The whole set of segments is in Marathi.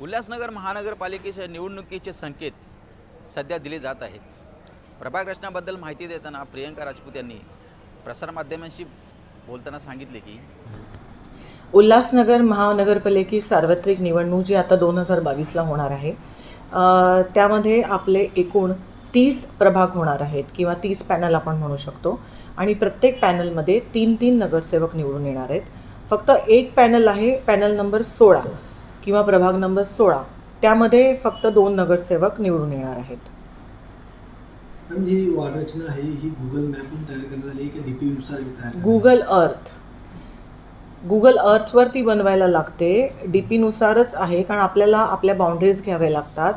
उल्हासनगर महानगरपालिकेच्या निवडणुकीचे संकेत सध्या दिले जात आहेत. प्रभाग रचनाबद्दल माहिती देताना प्रियंका राजपूत यांनी प्रसारमाध्यमांशी बोलताना सांगितले की उल्हासनगर महानगरपालिकेची सार्वत्रिक निवडणूक जी आता 2022ला होणार आहे, त्यामध्ये आपले एकूण 30 प्रभाग होणार आहेत किंवा 30 पॅनल आपण म्हणू शकतो. आणि प्रत्येक पॅनलमध्ये 3-3 नगरसेवक निवडून येणार आहेत. फक्त एक पॅनल आहे, पॅनल नंबर 16 किंवा प्रभाग नंबर 16, त्यामध्ये फक्त 2 नगरसेवक निवडून येणार आहेत. जी वार्ड रचना आहे ही गुगल मॅपवरून तयार करण्यात आली की DP नुसार तयार? गुगल अर्थवरती बनवायला लागते. DP नुसारच आहे, कारण आपल्याला आपल्या बाउंड्रीज घ्याव्या लागतात.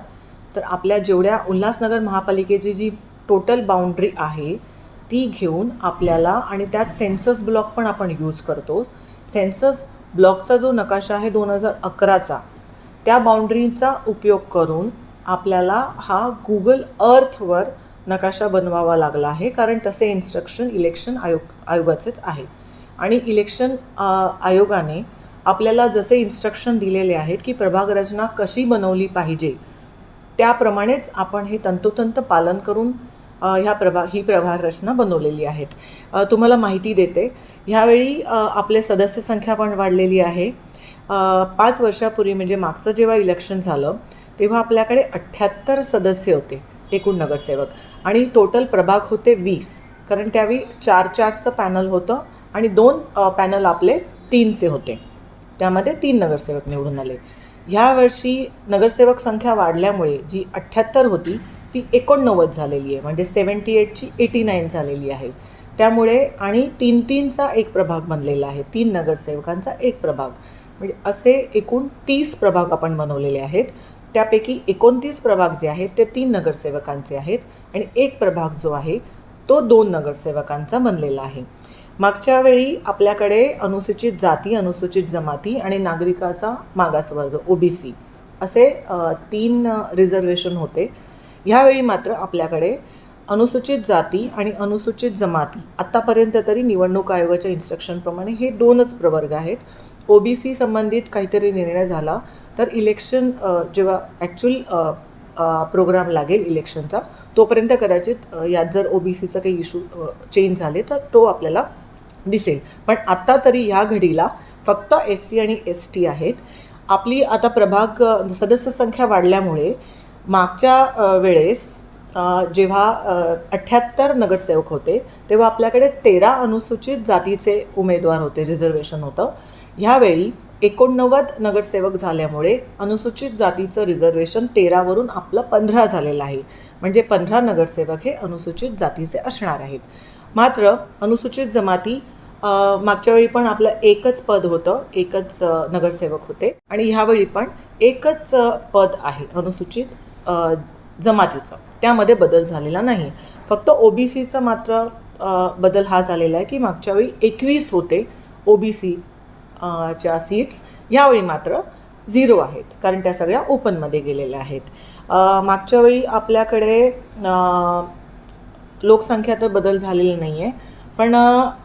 तर आपल्या जेवढ्या उल्हासनगर महापालिकेची जी टोटल बाउंड्री आहे ती घेऊन आपल्याला, आणि त्यात सेन्सस ब्लॉक पण आपण यूज करतो. सेन्सस ब्लॉकचा जो नकाशा आहे 2011चा, त्या बाउंड्रीचा उपयोग करून आपल्याला हा गुगल अर्थवर नकाशा बनवावा लागला आहे, कारण तसे इन्स्ट्रक्शन इलेक्शन आयोगाचेच आहे. आणि इलेक्शन आयोगाने आपल्याला जसे इन्स्ट्रक्शन दिलेले आहेत की प्रभाग रचना कशी बनवली पाहिजे, त्याप्रमाणेच आपण हे तंतोतंत पालन करून ही प्रभाग रचना बनवलेली आहेत. तुम्हाला माहिती देते, ह्यावेळी आपले सदस्य संख्या पण वाढलेली आहे. 5 वर्षापूर्वी म्हणजे मागचं जेव्हा इलेक्शन झालं तेव्हा आपल्याकडे 78 सदस्य होते एकूण नगरसेवक, आणि टोटल प्रभाग होते 20, कारण त्यावेळी 4-4चं पॅनल होतं आणि 2 पॅनल आपले 3चे होते. त्यामध्ये 3 नगरसेवक निवडून आले. ह्या वर्षी नगरसेवक संख्या वाढल्यामुळे जी 78 होती ती 89 झालेली आहे, म्हणजे 78ची 89 झालेली आहे. त्यामुळे आणि 3-3चा एक प्रभाग बनलेला आहे, 3 नगरसेवकांचा एक प्रभाग, म्हणजे असे एकूण 30 प्रभाग आपण बनवलेले आहेत. त्यापैकी 29 प्रभाग जे आहेत ते 3 नगरसेवकांचे आहेत आणि एक प्रभाग जो आहे तो 2 नगरसेवकांचा बनलेला आहे. मागच्या वेळी आपल्याकडे अनुसूचित जाती, अनुसूचित जमाती आणि नागरिकाचा मागासवर्ग OBC असे 3 रिझर्वेशन होते. ह्यावेळी मात्र आपल्याकडे अनुसूचित जाती आणि अनुसूचित जमाती आत्तापर्यंत तरी निवडणूक आयोगाच्या इन्स्ट्रक्शनप्रमाणे हे 2च प्रवर्ग आहेत. OBC संबंधित काहीतरी निर्णय झाला तर इलेक्शन जेव्हा ॲक्च्युअल प्रोग्राम लागेल इलेक्शनचा, तोपर्यंत कदाचित यात जर OBCचं काही इश्यू चेंज झाले तर तो आपल्याला दिसेल. पण आत्ता तरी ह्या घडीला फक्त SC आणि ST आहेत. आपली आता प्रभाग सदस्य संख्या वाढल्यामुळे मागच्या वेळेस जेव्हा 78 नगरसेवक होते तेव्हा आपल्याकडे 13 अनुसूचित जातीचे उमेदवार होते, रिझर्वेशन होतं. ह्यावेळी 89 नगरसेवक झाल्यामुळे अनुसूचित जातीचं रिझर्वेशन 13वरून आपलं 15 झालेलं आहे, म्हणजे 15 नगरसेवक हे अनुसूचित जातीचे असणार आहेत. मात्र अनुसूचित जमाती मागच्या वेळी पण आपलं एकच पद होतं, एकच नगरसेवक होते, आणि ह्यावेळी पण एकच पद आहे अनुसूचित जमातीचं. त्यामध्ये बदल झालेला नाही. फक्त OBCचं मात्र बदल हा झालेला आहे की मागच्या वेळी 21 होते OBC च्या सीट्स, यावेळी मात्र 0 आहेत, कारण त्या सगळ्या ओपनमध्ये गेलेल्या आहेत. मागच्या वेळी आपल्याकडे लोकसंख्या तर बदल झालेला नाही आहे, पण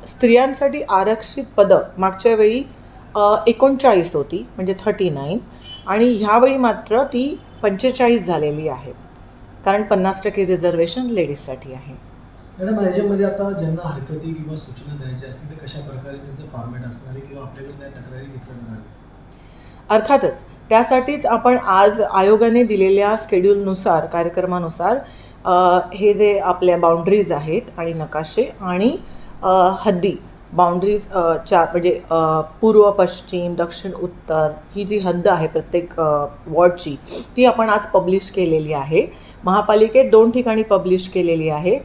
स्त्रियांसाठी आरक्षित पदं मागच्या वेळी 39 होती, म्हणजे 39, आणि ह्यावेळी मात्र ती 45 झालेली आहेत, कारण 50% रिझर्वेशन लेडीजसाठी आहे. मॅडम, याच्यामध्ये आता ज्यांना हरकती किंवा सूचना द्यायच्या असतील तर कशा प्रकारे त्यांचं फॉर्मॅट असणार आहे किंवा आपल्याकडे काय तक्रारी घेतल्या जाणार? अर्थातच त्यासाठीच आपण आज आयोगाने दिलेल्या शेड्यूलनुसार, कार्यक्रमानुसार हे जे आपल्या बाउंड्रीज आहेत आणि नकाशे आणि हद्दी बाउंड्रीज म्हणजे पूर्व, पश्चिम, दक्षिण, उत्तर ही जी हद्द आहे प्रत्येक वॉर्डची, ती आपण आज पब्लिश केलेली आहे. महापालिकेत 2 ठिकाणी पब्लिश केलेली आहे.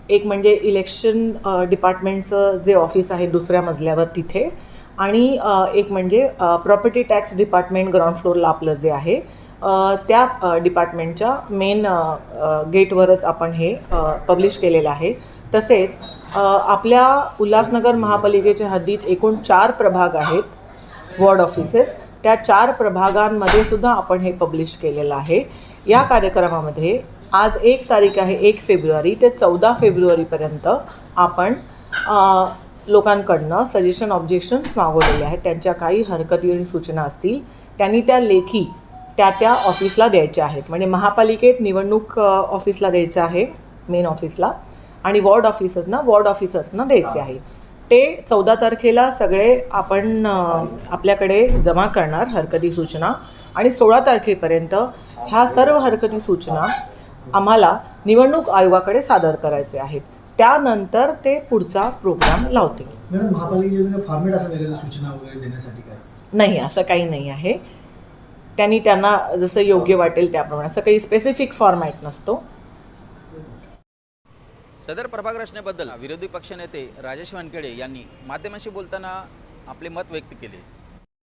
एक म्हणजे इलेक्शन डिपार्टमेंटचं जे ऑफिस आहे 2ऱ्या मजल्यावर तिथे, आणि एक म्हणजे प्रॉपर्टी टॅक्स डिपार्टमेंट ग्राउंड फ्लोअरला आपलं जे आहे त्या डिपार्टमेंटच्या मेन गेटवरच आपण हे पब्लिश केलेलं आहे. तसेच आपल्या उल्हासनगर महापालिकेच्या हद्दीत एकूण 4 प्रभाग आहेत, वॉर्ड ऑफिसेस. त्या 4 प्रभागांमध्ये सुद्धा आपण हे पब्लिश केलेलं आहे. या कार्यक्रमामध्ये आज 1 तारीख आहे, 1 फेब्रुवारी ते 14 फेब्रुवारीपर्यंत आपण लोकांकडनं सजेशन ऑब्जेक्शन्स मागवलेले आहेत. त्यांच्या काही हरकती आणि सूचना असतील त्यांनी त्या लेखी त्या ऑफिसला द्यायचे आहेत. म्हणजे महापालिकेत निवडणूक ऑफिसला द्यायचं आहे, मेन ऑफिसला, आणि वॉर्ड ऑफिसर्सना द्यायचे आहे. ते 14 तारखेला सगळे आपण आपल्याकडे जमा करणार हरकती सूचना, आणि 16 तारखेपर्यंत ह्या सर्व हरकती सूचना आम्हाला निवडणूक आयोगाकडे सादर करायचे आहेत. त्यानंतर ते पुढचा प्रोग्राम लावतील. मॅडम, महापालिकेचं फॉर्मेट असं वेगळं सूचना वगैरे देण्यासाठी काय? नाही, असं काही नाही आहे. त्यांना जसं योग्य वाटेल त्याप्रमाणे, असं काही स्पेसिफिक फॉर्मॅट नसतो. सदर प्रभाग रचनेबद्दल विरोधी पक्षनेते राजेश वानखेडे यांनी माध्यमांशी बोलताना आपले मत व्यक्त केले.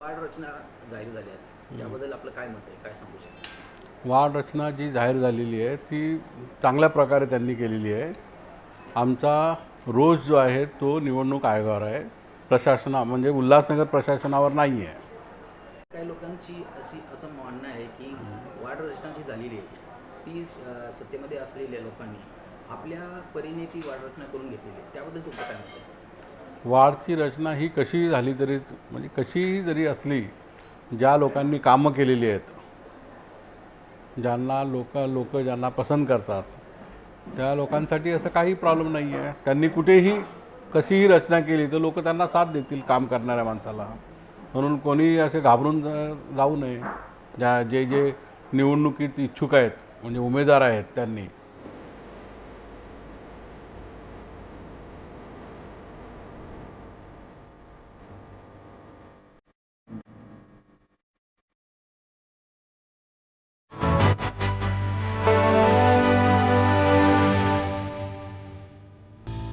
वार्ड रचना जाहीर झाली आहे, याबद्दल आपलं काय मत आहे, काय सांगू शकता? वार्ड रचना जी जाहीर झालेली आहे ती चांगल्या प्रकारे त्यांनी केलेली आहे. आमचा रोष जो आहे तो निवडणूक आयोगावर आहे, म्हणजे उल्हासनगर प्रशासनावर नाही आहे. काही लोकांची असं म्हणणं आहे की वार्ड रचना जी झालेली आहे ती सत्तेमध्ये असलेल्या लोकांनी आपल्या परीने ती वार्ड रचना करून घेतलेली आहे, त्याबद्दल तुमचं काय मत आहे? वार्डची रचना ही कशी झाली तरी, म्हणजे कशीही जरी असली, ज्या लोकांनी कामं केलेली आहेत, ज्यांना लोक ज्यांना पसंत करतात, त्या लोकांसाठी असं काही प्रॉब्लेम नाही आहे. त्यांनी कुठेही कशीही रचना केली तर लोक त्यांना साथ देतील काम करणाऱ्या माणसाला. म्हणून कोणी असे घाबरून जाऊ नये. जे निवडणुकीत इच्छुक आहेत, म्हणजे उमेदवार आहेत, त्यांनी